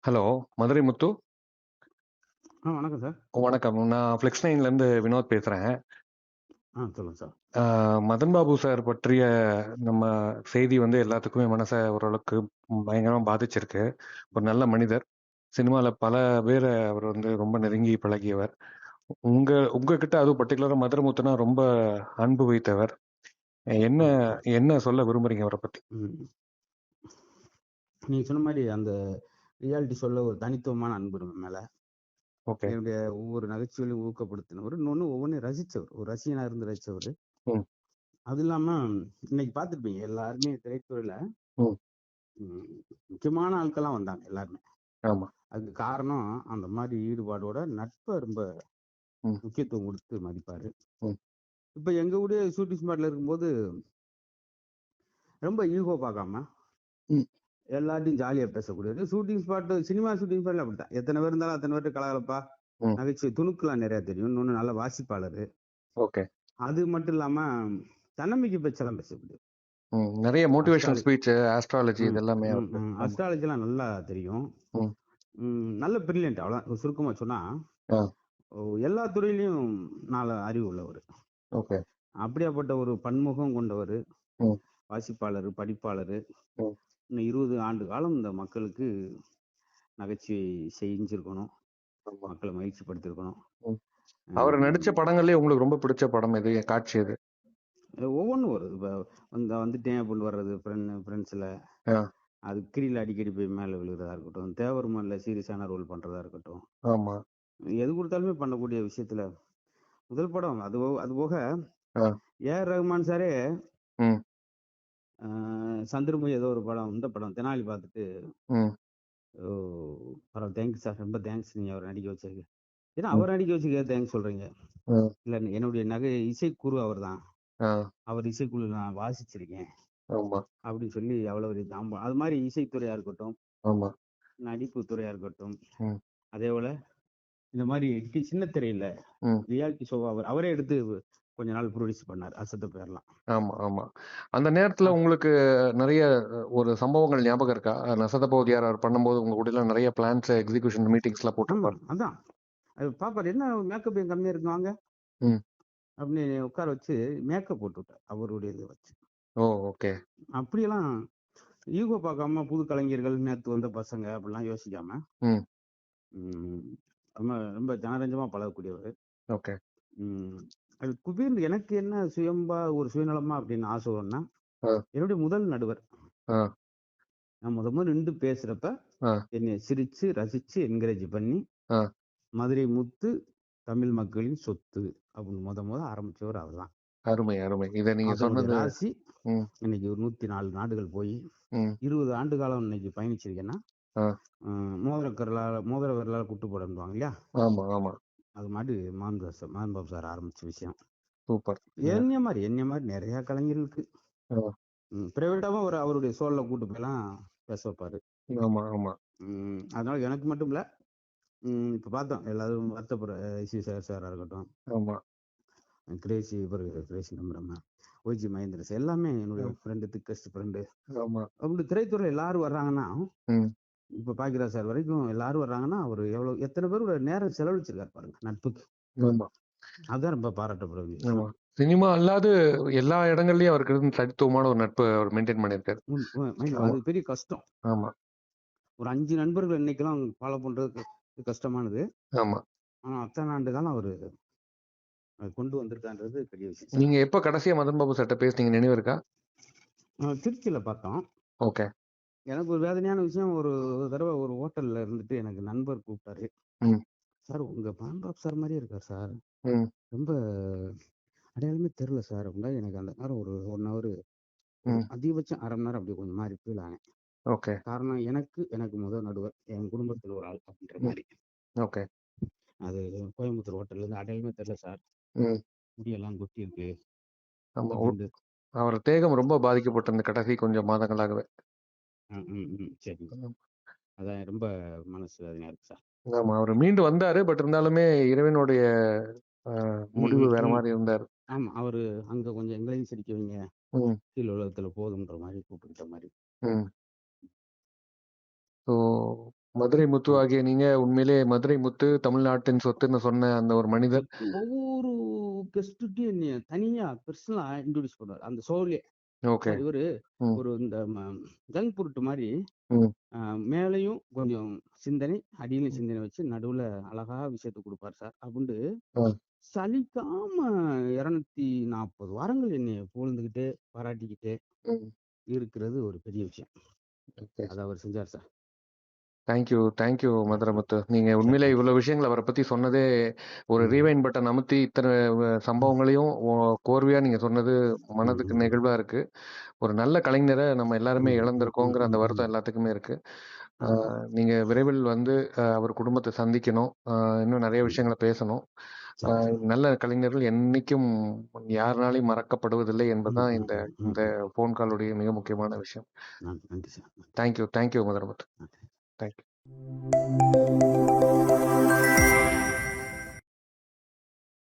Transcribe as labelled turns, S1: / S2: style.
S1: Hello, Madurai முத்து.
S2: வணக்கம் sir.
S1: வணக்கம். நான் ஃப்ளெக்ஸ் 9லேருந்து வினோத் பேசுறேன்.
S2: சொல்லுங்க சார்.
S1: மதன் பாபு சார் பற்றிய நம்ம செய்தி வந்து எல்லாத்துக்குமே மனசை ஓரளவுக்கு பயங்கரமா பாதிச்சிருக்கு. ஒரு நல்ல மனிதர். சினிமால பல பேரை அவர் வந்து ரொம்ப நெருங்கி பழகியவர். உங்ககிட்ட அதுவும் பர்டிகுலரா மதுரை முத்துனா ரொம்ப அன்பு வைத்தவர். என்ன என்ன சொல்ல விரும்புறீங்க அவரை பத்தி?
S2: நீங்க சொன்ன மாதிரி அந்த ரியாலிட்டி சொல்ல ஒரு தனித்துவமான அன்பு நம்ம மேல.
S1: ஓகே.
S2: என்னுடைய ஒவ்வொரு நகைச்சுவையிலும் ஊக்கப்படுத்தினவர், இன்னொன்னு ஒவ்வொன்றையும் ரசிச்சவர், ஒரு ரசிகனா இருந்து ரசிச்சவர்.
S1: ம்.
S2: அது இல்லாம இன்னைக்கு பார்த்துருப்பீங்க எல்லாருமே திரைத்துறையில
S1: ம்.
S2: முக்கியமான ஆட்கள்லாம் வந்தாங்க எல்லாருமே.
S1: ஆமா.
S2: அதுக்கு காரணம் அந்த மாதிரி ஈடுபாடோட நட்பை ரொம்ப முக்கியத்துவம் கொடுத்து மதிப்பாரு. இப்ப எங்க ஊரே ஷூட்டிங் ஸ்பாட்ல இருக்கும்போது ரொம்ப ஈகோ பார்க்காம எல்லாத்தையும் ஜாலியா பேசக்கூடியது. ஷூட்டிங் ஸ்பாட், சினிமா ஷூட்டிங் ஸ்பாட்ல அப்படித்தான். எத்தனை பேர் இருந்தாலும் அத்தனை பேர்ட்டு கலகலப்பா நகைச்சுவை துணுக்குலாம் நிறைய தெரியும். இன்னொன்னு நல்ல வாசிப்பாளர்.
S1: ஓகே.
S2: அது மட்டும் இல்லாம தன்னம்பிக்கை பேச்செல்லாம் பேசக்கூடியது.
S1: நிறைய மோட்டிவேஷனல் ஸ்பீச், ஆஸ்ட்ராலஜி இதெல்லாமே
S2: அஸ்ட்ராலஜி எல்லாம் நல்லா தெரியும். நல்ல பிரில்லியன்ட். அவ்வளவு சுருக்கமா சொன்னா எல்லா துறையிலையும் நல்ல அறிவு உள்ளவர்.
S1: ஓகே.
S2: அப்படியாப்பட்ட ஒரு பன்முகம் கொண்டவர், வாசிப்பாளர், படிப்பாளர். இன்னும் 20 ஆண்டு காலம் இந்த மக்களுக்கு நகைச்சுவை செஞ்சிருக்கணும், மக்களை மகிழ்ச்சி படுத்திருக்கணும்.
S1: அவர் நடிச்ச படங்கள்லயே உங்களுக்கு ரொம்ப பிடிச்ச படம் எது, காட்சி எது?
S2: ஒவ்வொன்றும் வருது. இப்போ வந்துட்டேன் அப்படின்னு வர்றது ஃப்ரெண்ட்ஸ்ல, அது கிரியில் அடிக்கடி போய் மேலே விழுகிறதா இருக்கட்டும், தேவர் மல்ல சீரியஸான ரோல் பண்றதா இருக்கட்டும்,
S1: ஆமா,
S2: எது கொடுத்தாலுமே பண்ணக்கூடிய விஷயத்துல முதல் படம். அது போக ஏஆர் ரஹ்மான் சாரே சந்திரமுகி ஏதோ ஒரு படம், இந்த படம் தெனாலி பார்த்துட்டு பரவாயில்ல, தேங்க்ஸ் சார், ரொம்ப தேங்க்ஸ், நீங்க அவர் நடிக்க வச்சிருக்கு. ஏன்னா அவர் நடிக்க வச்சுக்க தேங்க்ஸ் சொல்றீங்க? இல்ல, என்னுடைய இசைக்குரு அவர் தான், அவர் இசைக்குழு நான் வாசிச்சிருக்கேன் அப்படின்னு சொல்லி அவ்வளவு அது மாதிரி இசைத்துறையா இருக்கட்டும், நடிப்பு துறையா இருக்கட்டும், அதே போல இந்த மாதிரி சின்ன திரையில ரியாலிட்டி ஷோ அவரே எடுத்து கொஞ்ச நாள் ப்ரொடியூஸ் பண்ணார், அசத்த பேர்லாம்.
S1: ஆமா ஆமா. அந்த நேரத்துல உங்களுக்கு நிறைய ஒரு சம்பவங்கள் ஞாபகம் இருக்கா? நசத பௌதியார் அவர் பண்ணும்போது உங்க கூட எல்லாம் நிறைய பிளான்ஸ், எக்ஸிகியூஷன் மீட்டிங்ஸ் எல்லாம் போட்டுருப்பாரு.
S2: அதான் பாப்பாரு, என்ன மேக்கப் கம்மியா இருக்கு வாங்க அப்படின்னு உட்கார வச்சு மேக்கப் போட்டு விட்டார் அவருடைய இதை வச்சு.
S1: ஓகே. அப்படியெல்லாம்
S2: ஈகோ பார்க்காம, புது கலைஞர்கள், நேற்று வந்த பசங்க அப்படிலாம் யோசிக்காம ரொம்ப ரொம்ப ஜனரஞ்சமா பழகக்கூடியவர்.
S1: ஓகே.
S2: அது குபீர் எனக்கு என்ன சுயம்பா ஒரு சுயநலமா அப்படின்னு ஆசை வரும்னா, என்னுடைய முதல் நடுவர். நான் முதல் நின்று பேசுறப்ப என்னை சிரிச்சு ரசிச்சு என்கரேஜ் பண்ணி மதுரை முத்து தமிழ் மக்களின் சொத்து அப்படின்னு முத ஆரம்பிச்சவர் அவர் தான்.
S1: அருமை அருமை. இதை நீங்க சொன்னது
S2: ராசி. இன்னைக்கு ஒரு 104 நாடுகள் போய் 20 ஆண்டு காலம் இன்னைக்கு பயணிச்சிருக்கேன்னா, மோதிர விரலால குட்டு போடுவாங்க இல்லையா?
S1: ஆமா ஆமா.
S2: அது மாதிரி மோகன் பாபு சார் ஆரம்பிச்ச விஷயம்.
S1: சூப்பர்.
S2: என்னைய மாதிரி நிறைய கலைஞர்களுக்கு பிரைவேட்டாவும் அவருடைய சோல்ல கூட்டு போயெல்லாம் பேச வைப்பாரு.
S1: ஆமா ஆமா.
S2: அதனால எனக்கு மட்டும் இல்ல, இப்ப பார்த்தோம் எல்லாரும் வருத்தப்படுற இசி சாரா இருக்கட்டும்,
S1: ஆமா,
S2: கிரேசி நம்புறமா, ஒய்ஜி மகேந்திர சார் எல்லாமே என்னுடைய ஃப்ரெண்டு, திக்கஸ்ட் ஃப்ரெண்டு. அப்படி திரைத்துறையில எல்லாரும் வர்றாங்கன்னா, இப்ப பாக்கியராஜ் சார் வரைக்கும் எல்லாரும் வர்றாங்கன்னா, அவர் எத்தனை பேரோட நேரம் செலவழிச்சிருக்காரு பாருங்க நட்புக்கு. அதுதான் ரொம்ப பாராட்டப்படுறது.
S1: சினிமா அல்லாது எல்லா இடங்கள்லயும் அவருக்கு இருந்து தனித்துவமான ஒரு நட்பு அவர் மெயின்டைன் பண்ணிருக்காரு.
S2: அது பெரிய கஷ்டம்.
S1: ஆமா.
S2: ஒரு 5 நண்பர்கள் இன்னைக்கெல்லாம் ஃபாலோ பண்றது கஷ்டமானது.
S1: ஆமா.
S2: ஆனா அத்தனை ஆண்டு காலம் அவரு கொண்டு வந்திருக்கான்றது பெரிய விஷயம்.
S1: நீங்க எப்ப கடைசியா மதன் பாபு சார்ட்ட பேசுனீங்க, நினைவு இருக்கா?
S2: திருச்சியில பார்த்தோம்.
S1: ஓகே. எனக்கு
S2: ஒரு வேதனையான விஷயம், ஒரு தடவை ஒரு ஹோட்டல்ல இருந்துட்டு எனக்கு நண்பர் கூப்பிட்டாரு. சார், உங்க மதன் பாபு சார் மாதிரியே இருக்கார் சார், ரொம்ப அடையாளமே தெரியல சார் அப்படின்னா. எனக்கு அந்த நேரம் ஒரு 1 ஹவர், அதிகபட்சம் அரை மணி நேரம் அப்படி கொஞ்சம் மாதிரி ஃபீல் ஆனேன். ஓகே. காரணம் எனக்கு முதல் நடுவர், என் குடும்பத்தில் ஒரு ஆள் அப்படின்ற மாதிரி. ஓகே. அது கோயம்புத்தூர் ஹோட்டல்ல இருந்து, அடையாளமே தெரியல சார், முடியெல்லாம் கொட்டி இருக்கு. அவர் தேகம் ரொம்ப பாதிக்கப்பட்டிருந்த கடைசி கொஞ்சம் மாதங்களாகவே. சரி, அதான் ரொம்ப மனசு வேதனையா இருக்கு சார். ஆமா, அவர் மீண்டு வந்தாரு. பட் இருந்தாலுமே இறைவனுடைய முடிவு வேற மாதிரி இருந்தார். ஆமா, அவரு அங்க கொஞ்சம் எங்களையும் சிரிக்க வைங்க, கீழ் உலகத்துல போதுன்ற மாதிரி கூப்பிட்ட மாதிரி. ஸோ
S1: மதுரை முத்து ஆகிய நீங்க உண்மையிலே மதுரை முத்து தமிழ்நாட்டின் சொத்துன்னு சொன்ன அந்த ஒரு மனிதர்
S2: ஒவ்வொரு கெஸ்ட்டுட்டையும் என்னைய தனியா பெர்சனலா இன்ட்ரோடியூஸ் பண்ணுவார் அந்த ஷோவிலே.
S1: ஓகே.
S2: சார் இவரு ஒரு இந்த ஜங்க் பொருட்டு மாதிரி மேலையும் கொஞ்சம் சிந்தனை, அடியிலும் சிந்தனை வச்சு நடுவுல அழகா விஷயத்தை கொடுப்பாரு சார் அப்படின்ட்டு சலிக்காம 240 வாரங்கள் என்னைய புகழ்ந்துகிட்டே பாராட்டிக்கிட்டே இருக்கிறது ஒரு பெரிய விஷயம். அதை அவர் செஞ்சார் சார்.
S1: தேங்க்யூ மதுரமுத்து. நீங்க உண்மையிலே இவ்வளவு விஷயங்கள் அவரை பத்தி சொன்னதே ஒரு ரீவைண்ட் பட்டன் அமுத்தி இத்தனை சம்பவங்களையும் கோர்வையா நீங்க சொன்னது மனதுக்கு நெகிழ்வா இருக்கு. ஒரு நல்ல கலைஞரை நம்ம எல்லாருமே இழந்திருக்கோங்கிற அந்த வருத்தம் எல்லாத்துக்குமே இருக்கு. நீங்க விரைவில் வந்து அவர் குடும்பத்தை சந்திக்கணும், இன்னும் நிறைய விஷயங்களை பேசணும். நல்ல கலைஞர்கள் என்னைக்கும் யாருனாலையும் மறக்கப்படுவதில்லை என்பதுதான் இந்த போன் காலுடைய மிக முக்கியமான விஷயம். தேங்க்யூ மதுரமுத்து. தேங்க்யூ.